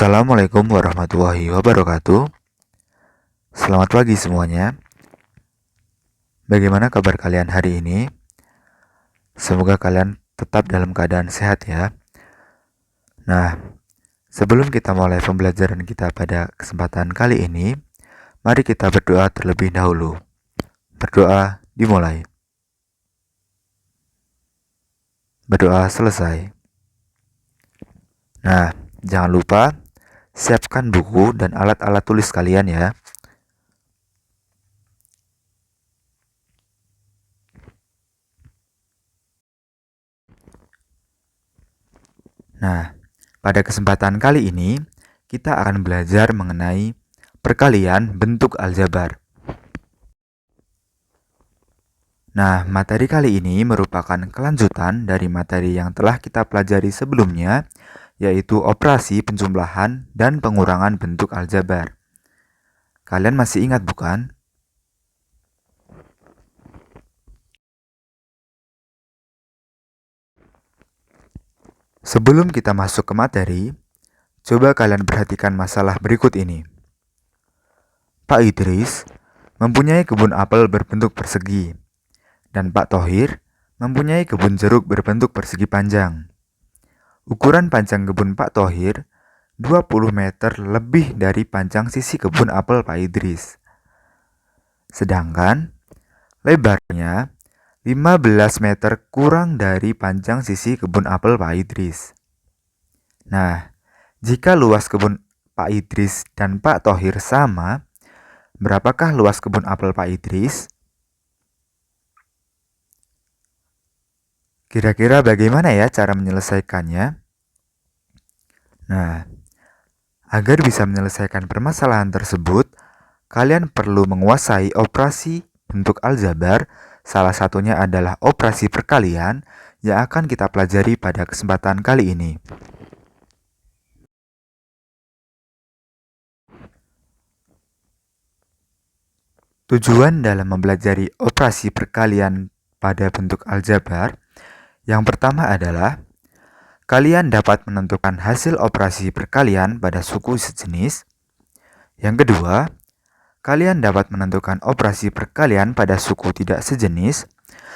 Assalamualaikum warahmatullahi wabarakatuh. Selamat pagi semuanya. Bagaimana kabar kalian hari ini? Semoga kalian tetap dalam keadaan sehat ya. Nah, sebelum kita mulai pembelajaran kita pada kesempatan kali ini, mari kita berdoa terlebih dahulu. Berdoa dimulai. Berdoa selesai. Nah, jangan lupa siapkan buku dan alat-alat tulis kalian ya. Nah, pada kesempatan kali ini kita akan belajar mengenai perkalian bentuk aljabar. Nah, materi kali ini merupakan kelanjutan dari materi yang telah kita pelajari sebelumnya, yaitu operasi penjumlahan dan pengurangan bentuk aljabar. Kalian masih ingat bukan? Sebelum kita masuk ke materi, coba kalian perhatikan masalah berikut ini. Pak Idris mempunyai kebun apel berbentuk persegi, dan Pak Thohir mempunyai kebun jeruk berbentuk persegi panjang. Ukuran panjang kebun Pak Thohir 20 meter lebih dari panjang sisi kebun apel Pak Idris. Sedangkan lebarnya 15 meter kurang dari panjang sisi kebun apel Pak Idris. Nah, jika luas kebun Pak Idris dan Pak Thohir sama, berapakah luas kebun apel Pak Idris? Kira-kira bagaimana ya cara menyelesaikannya? Nah, agar bisa menyelesaikan permasalahan tersebut, kalian perlu menguasai operasi bentuk aljabar. Salah satunya adalah operasi perkalian yang akan kita pelajari pada kesempatan kali ini. Tujuan dalam mempelajari operasi perkalian pada bentuk aljabar yang pertama adalah kalian dapat menentukan hasil operasi perkalian pada suku sejenis. Yang kedua, kalian dapat menentukan operasi perkalian pada suku tidak sejenis.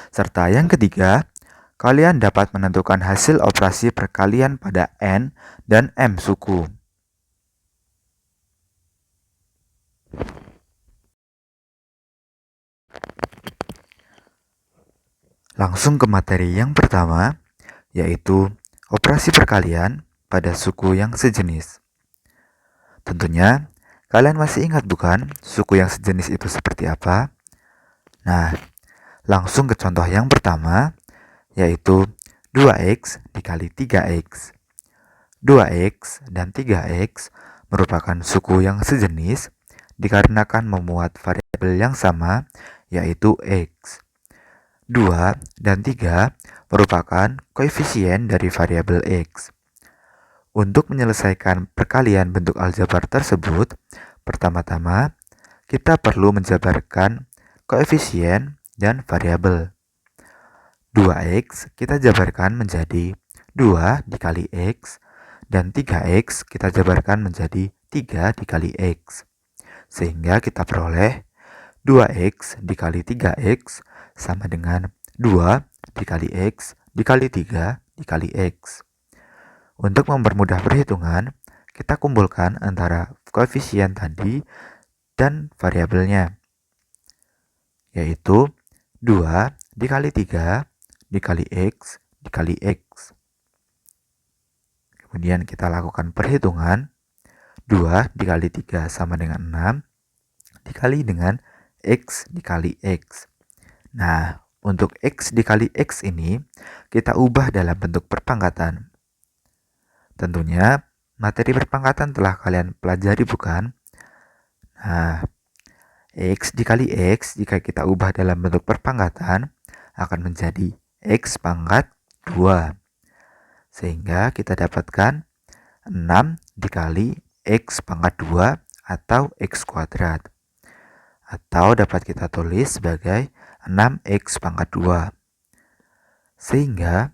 Serta yang ketiga, kalian dapat menentukan hasil operasi perkalian pada N dan M suku. Langsung ke materi yang pertama, yaitu operasi perkalian pada suku yang sejenis. Tentunya, kalian masih ingat bukan suku yang sejenis itu seperti apa? Nah, langsung ke contoh yang pertama, yaitu 2x dikali 3x. 2x dan 3x merupakan suku yang sejenis dikarenakan memuat variabel yang sama, yaitu x. 2 dan 3 merupakan koefisien dari variabel x. Untuk menyelesaikan perkalian bentuk aljabar tersebut, pertama-tama kita perlu menjabarkan koefisien dan variabel. 2x kita jabarkan menjadi 2 dikali x, dan 3x kita jabarkan menjadi 3 dikali x. Sehingga kita peroleh 2x dikali 3x sama dengan 2 dikali x dikali 3 dikali x. Untuk mempermudah perhitungan, kita kumpulkan antara koefisien tadi dan variabelnya, yaitu 2 dikali 3 dikali x dikali x. Kemudian kita lakukan perhitungan. 2 dikali 3 sama dengan 6 dikali dengan x dikali x. Nah, untuk x dikali x ini kita ubah dalam bentuk perpangkatan. Tentunya materi perpangkatan telah kalian pelajari bukan? Nah, x dikali x jika kita ubah dalam bentuk perpangkatan akan menjadi x pangkat 2. Sehingga kita dapatkan 6 dikali x pangkat 2 atau x kuadrat. Atau dapat kita tulis sebagai 6x pangkat 2. Sehingga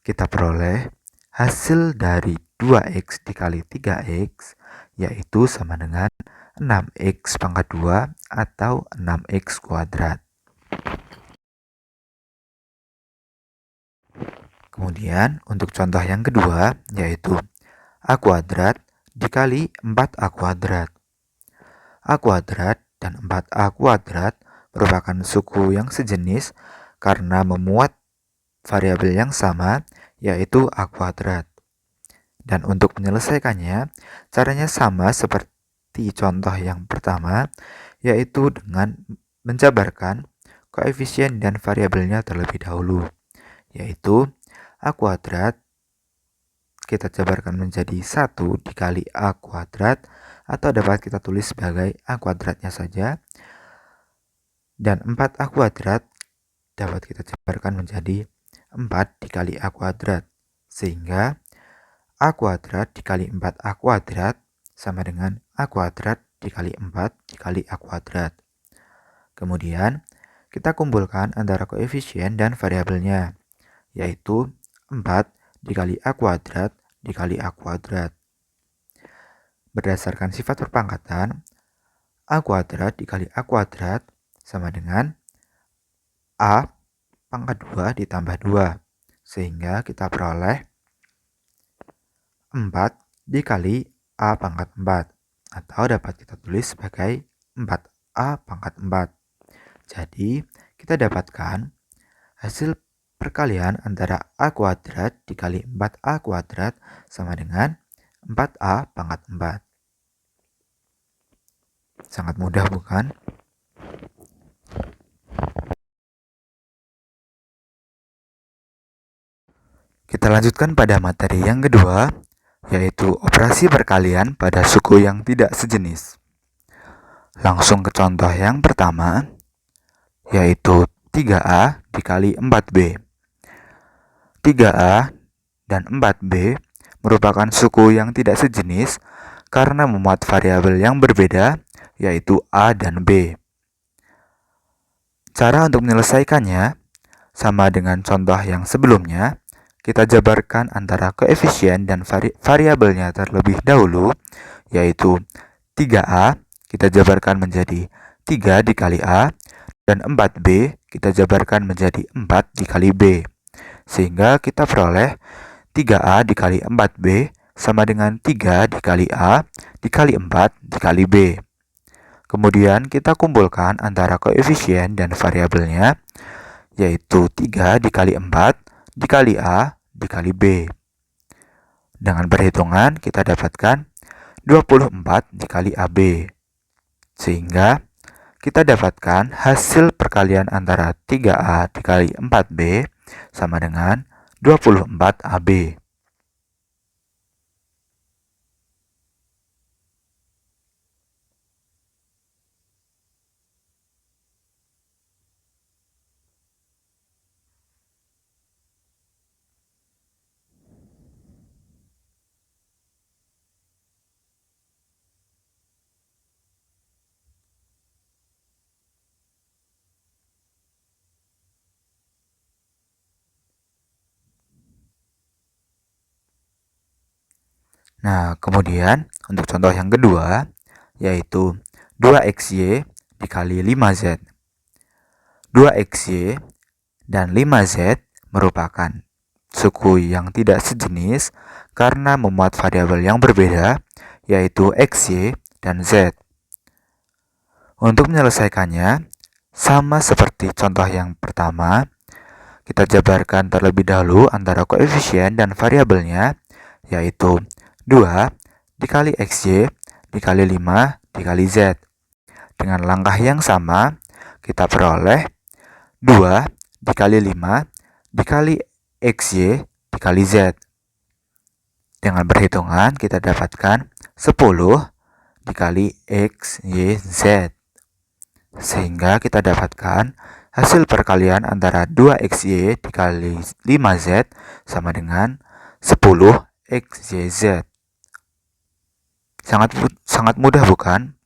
kita peroleh hasil dari 2x dikali 3x yaitu sama dengan 6x pangkat 2 atau 6x kuadrat. Kemudian untuk contoh yang kedua yaitu A kuadrat dikali 4A kuadrat. A kuadrat dan 4A kuadrat merupakan suku yang sejenis karena memuat variabel yang sama yaitu A kuadrat. Dan untuk menyelesaikannya, caranya sama seperti contoh yang pertama, yaitu dengan menjabarkan koefisien dan variabelnya terlebih dahulu, yaitu A kuadrat kita jabarkan menjadi 1 dikali A kuadrat, atau dapat kita tulis sebagai A kuadratnya saja, dan 4A kuadrat dapat kita jabarkan menjadi 4 dikali A kuadrat, sehingga A kuadrat dikali 4A kuadrat sama dengan A kuadrat dikali 4 dikali A kuadrat. Kemudian, kita kumpulkan antara koefisien dan variabelnya, yaitu 4 dikali A kuadrat dikali A kuadrat. Berdasarkan sifat perpangkatan, A kuadrat dikali A kuadrat sama dengan A pangkat 2 ditambah 2, sehingga kita peroleh 4 dikali A pangkat 4, atau dapat kita tulis sebagai 4A pangkat 4. Jadi, kita dapatkan hasil perkalian antara A kuadrat dikali 4A kuadrat sama dengan 4A pangkat 4. Sangat mudah bukan? Kita lanjutkan pada materi yang kedua, yaitu operasi perkalian pada suku yang tidak sejenis. Langsung ke contoh yang pertama, yaitu 3A dikali 4B. 3A dan 4B merupakan suku yang tidak sejenis karena memuat variabel yang berbeda, yaitu A dan B. Cara untuk menyelesaikannya sama dengan contoh yang sebelumnya. Kita jabarkan antara koefisien dan variabelnya terlebih dahulu, yaitu 3A kita jabarkan menjadi 3 dikali A, dan 4B kita jabarkan menjadi 4 dikali B. Sehingga kita peroleh 3A dikali 4B sama dengan 3 dikali A dikali 4 dikali B. Kemudian kita kumpulkan antara koefisien dan variabelnya, yaitu 3 dikali 4 dikali A dikali B. Dengan perhitungan kita dapatkan 24 dikali AB. Sehingga kita dapatkan hasil perkalian antara 3A dikali 4B sama dengan 24 AB. Nah, kemudian untuk contoh yang kedua, yaitu 2XY dikali 5Z. 2XY dan 5Z merupakan suku yang tidak sejenis karena memuat variabel yang berbeda, yaitu XY dan Z. Untuk menyelesaikannya, sama seperti contoh yang pertama, kita jabarkan terlebih dahulu antara koefisien dan variabelnya, yaitu 2 dikali XY dikali 5 dikali Z. Dengan langkah yang sama, kita peroleh 2 dikali 5 dikali XY dikali Z. Dengan perhitungan, kita dapatkan 10 dikali X, Y, Z. Sehingga kita dapatkan hasil perkalian antara 2XY dikali 5Z sama dengan 10XYZ. Sangat mudah bukan?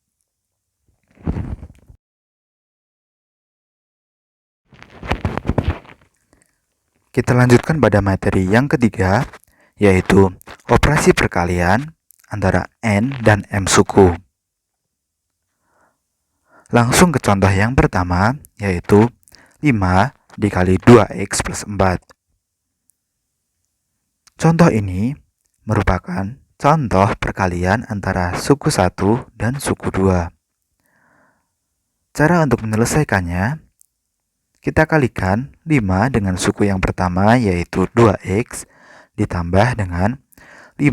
Kita lanjutkan pada materi yang ketiga, yaitu operasi perkalian antara N dan M suku. Langsung ke contoh yang pertama, yaitu 5 dikali 2x plus 4. Contoh ini merupakan contoh perkalian antara suku 1 dan suku 2. Cara untuk menyelesaikannya, kita kalikan 5 dengan suku yang pertama yaitu 2x ditambah dengan 5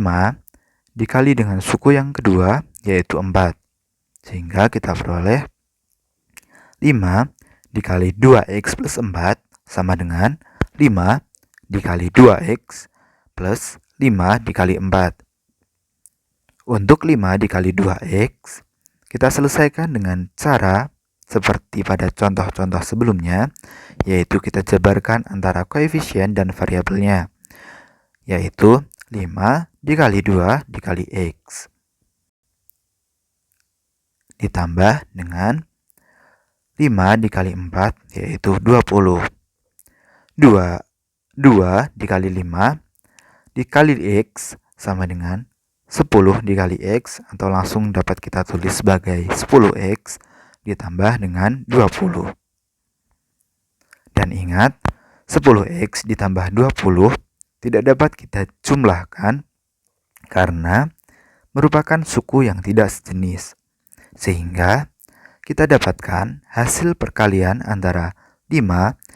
dikali dengan suku yang kedua yaitu 4. Sehingga kita peroleh 5 dikali 2x plus 4 sama dengan 5 dikali 2x plus 5 dikali 4. Untuk 5 dikali 2x, kita selesaikan dengan cara seperti pada contoh-contoh sebelumnya, yaitu kita jabarkan antara koefisien dan variabelnya, yaitu 5 dikali 2 dikali x, ditambah dengan 5 dikali 4, yaitu 20. 2 dikali 5 dikali x sama dengan 10 dikali x, atau langsung dapat kita tulis sebagai 10x ditambah dengan 20. Dan ingat, 10x ditambah 20 tidak dapat kita jumlahkan karena merupakan suku yang tidak sejenis. Sehingga kita dapatkan hasil perkalian antara 5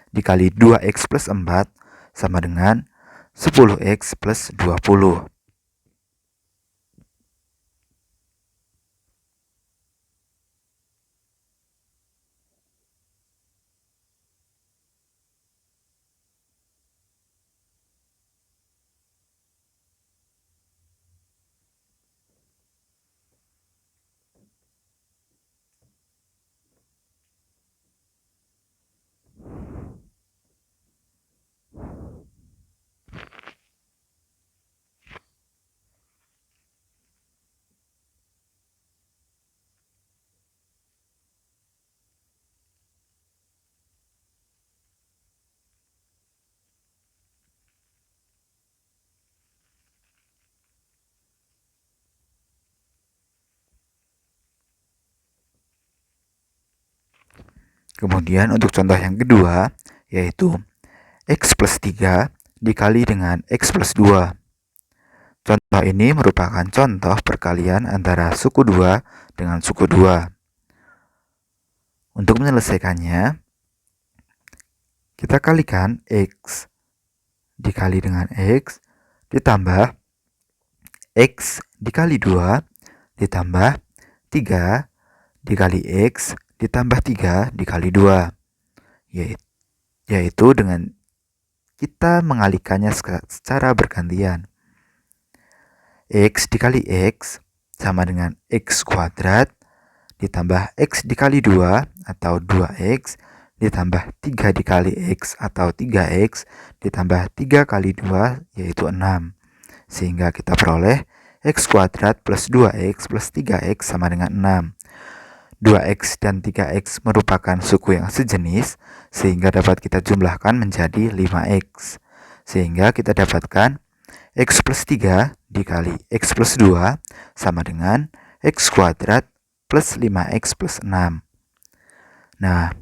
dikali 2x plus 4 sama dengan 10x plus 20. Kemudian untuk contoh yang kedua, yaitu x plus 3 dikali dengan x plus 2. Contoh ini merupakan contoh perkalian antara suku 2 dengan suku 2. Untuk menyelesaikannya, kita kalikan x dikali dengan x ditambah x dikali 2 ditambah 3 dikali x ditambah 3 dikali 2, yaitu dengan kita mengalihkannya secara bergantian. X dikali x sama dengan x kuadrat ditambah x dikali 2 atau 2x ditambah 3 dikali x atau 3x ditambah 3 kali 2 yaitu 6. Sehingga kita peroleh x kuadrat plus 2x plus 3x sama dengan 6. 2x dan 3x merupakan suku yang sejenis, sehingga dapat kita jumlahkan menjadi 5x. Sehingga kita dapatkan x plus 3 dikali x plus 2 sama dengan x kuadrat plus 5x plus 6. Nah,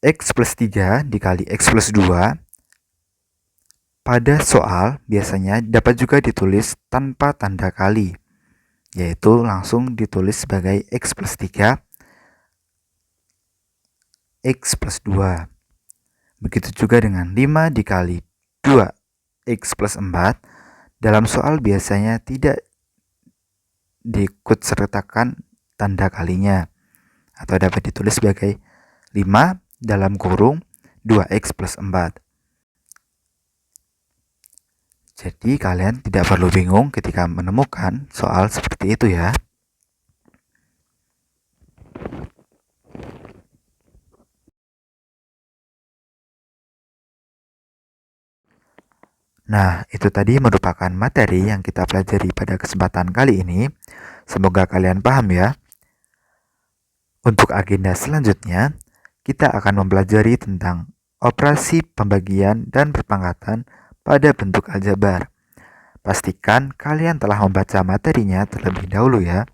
x plus 3 dikali x plus 2 pada soal biasanya dapat juga ditulis tanpa tanda kali, yaitu langsung ditulis sebagai x plus 3 x plus 2. Begitu juga dengan 5 dikali 2x plus 4. Dalam soal biasanya tidak diikut sertakan tanda kalinya, atau dapat ditulis sebagai 5 dalam kurung 2x plus 4. Jadi kalian tidak perlu bingung ketika menemukan soal seperti itu ya. Nah, itu tadi merupakan materi yang kita pelajari pada kesempatan kali ini. Semoga kalian paham ya. Untuk agenda selanjutnya, kita akan mempelajari tentang operasi pembagian dan perpangkatan pada bentuk aljabar. Pastikan kalian telah membaca materinya terlebih dahulu ya.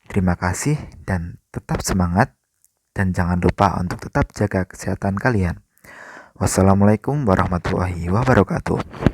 Terima kasih dan tetap semangat. Dan jangan lupa untuk tetap jaga kesehatan kalian. Wassalamualaikum warahmatullahi wabarakatuh.